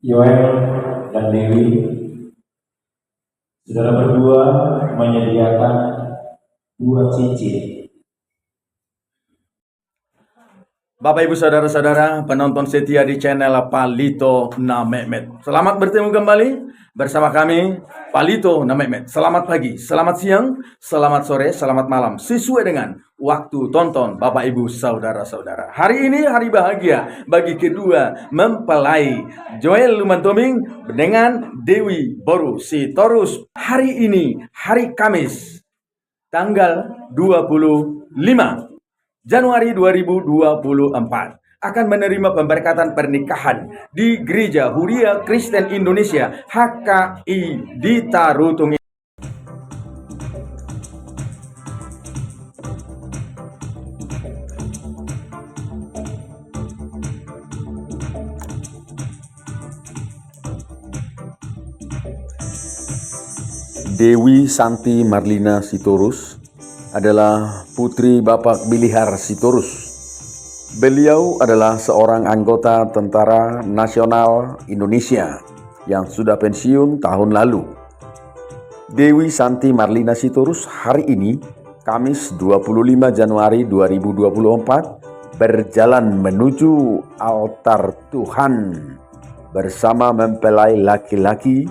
Yoel dan Dewi, saudara berdua menyediakan dua cincin. Bapak Ibu Saudara-saudara penonton setia di channel Palito Na Mehmet. Selamat bertemu kembali bersama kami Palito Na Mehmet. Selamat pagi, selamat siang, selamat sore, selamat malam. Sesuai dengan waktu tonton Bapak Ibu Saudara-saudara. Hari ini hari bahagia bagi kedua mempelai Joel Lumantoming dengan Dewi Boru Sitorus. Hari ini hari Kamis tanggal 25 Januari 2024 akan menerima pemberkatan pernikahan di Gereja Huria Kristen Indonesia HKI di Tarutung. Dewi Santi Marlina Sitorus adalah putri Bapak Bilihar Sitorus. Beliau adalah seorang anggota Tentara Nasional Indonesia yang sudah pensiun tahun lalu. Dewi Santi Marlina Sitorus hari ini, Kamis 25 Januari 2024, berjalan menuju altar Tuhan bersama mempelai laki-laki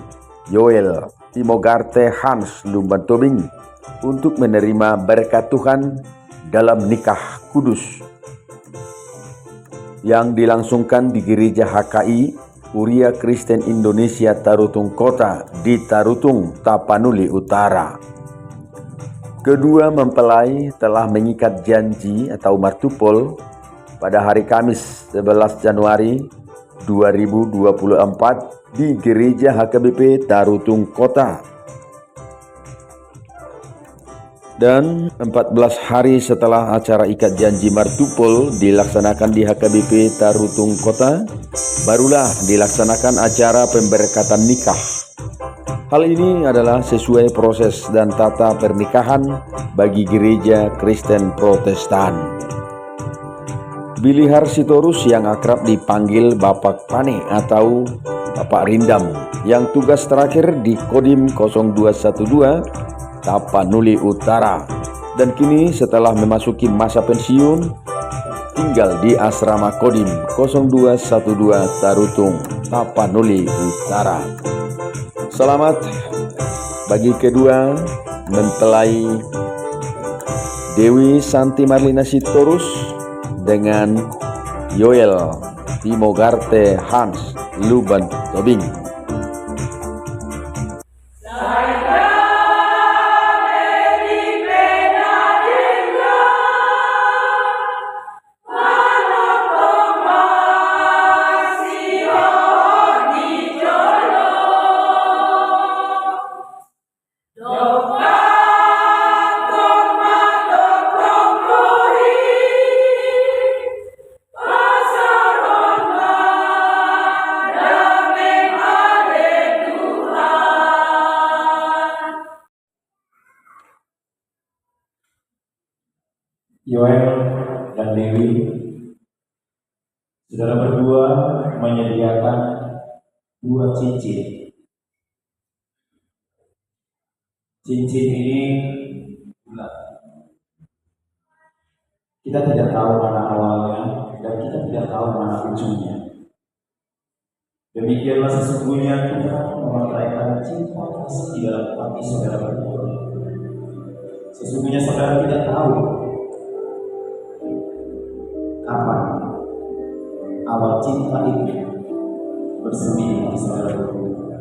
Yoel Timogarte Hans Lumantoming untuk menerima berkat Tuhan dalam nikah kudus yang dilangsungkan di Gereja HKI Huria Kristen Indonesia Tarutung Kota di Tarutung, Tapanuli Utara. Kedua mempelai telah mengikat janji atau martupol pada hari Kamis 11 Januari 2024 di Gereja HKBP Tarutung Kota. Dan 14 hari setelah acara ikat janji martupol dilaksanakan di HKBP Tarutung Kota, barulah dilaksanakan acara pemberkatan nikah. Hal ini adalah sesuai proses dan tata pernikahan bagi gereja Kristen Protestan. Bilihar Sitorus yang akrab dipanggil Bapak Pane atau Bapak Rindam, yang tugas terakhir di Kodim 0212 Tapanuli Utara, dan kini setelah memasuki masa pensiun tinggal di asrama Kodim 0212 Tarutung, Tapanuli Utara. Selamat bagi kedua mempelai Dewi Santi Marlina Sitorus dengan Yoel Timogarte Hans Lumantoming. Yoel dan Dewi, saudara berdua menyediakan dua cincin. Cincin ini bulat. Kita tidak tahu mana awalnya dan kita tidak tahu mana ujungnya. Demikianlah sesungguhnya Tuhan memelihara cinta kasih di dalam hati saudara berdua. Sesungguhnya saudara tidak tahu kapan awal cinta itu bersemi di saudara berdua.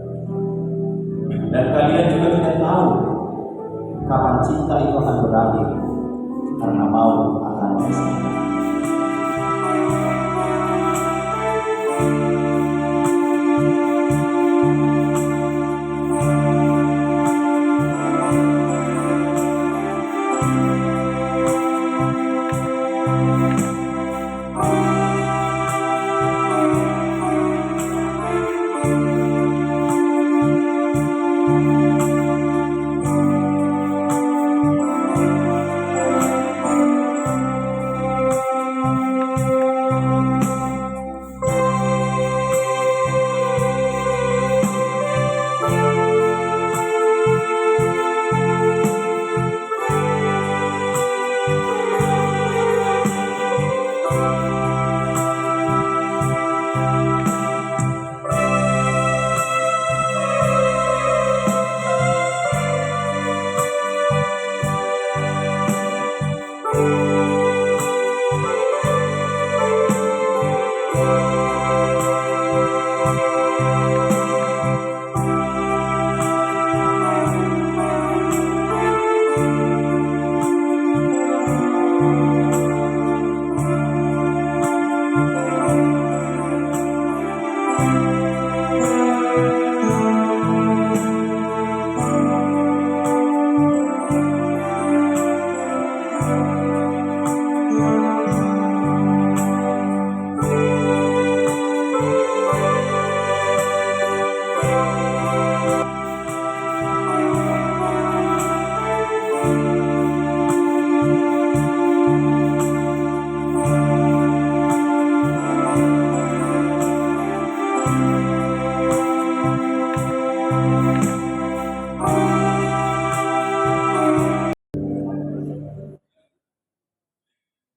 Dan kalian juga tidak tahu kapan cinta itu akan berakhir, karena maut akan bersama.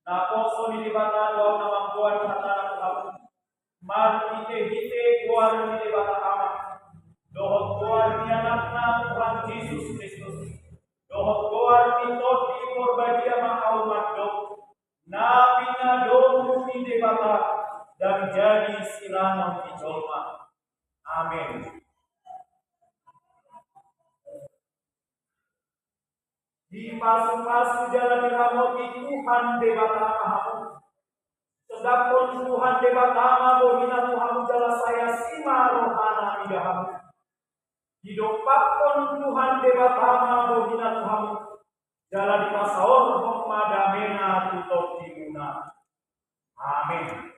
Naposo nilibatan wao na mambuan hata na kuhamu. Hite kuar nilibatan amat. Dohot kuar ni anak na Tuhan Yesus Kristus. Dohot kuar ni toti korbadia mahau madok. Nabi na domu nilibatan dan jadi silamang dijolma. Amin. Di pasu-pasu jalan diramoti Tuhan debata kahamu. Sedapun Tuhan debata bohina Tuhan jala saya sima rohana migahamu. Hidupakon Tuhan debata bohina Tuhan jala di pasaor homadamena tutup dimuna. Amin.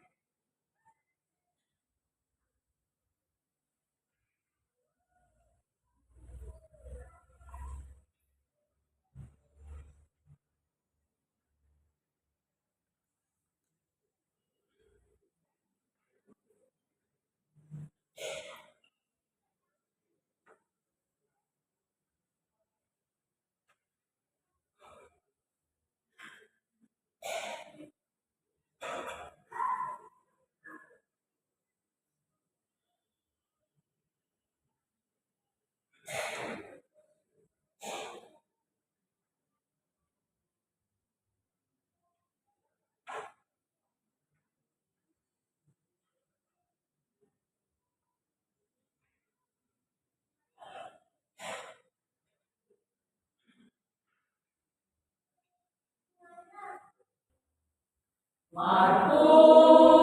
Markus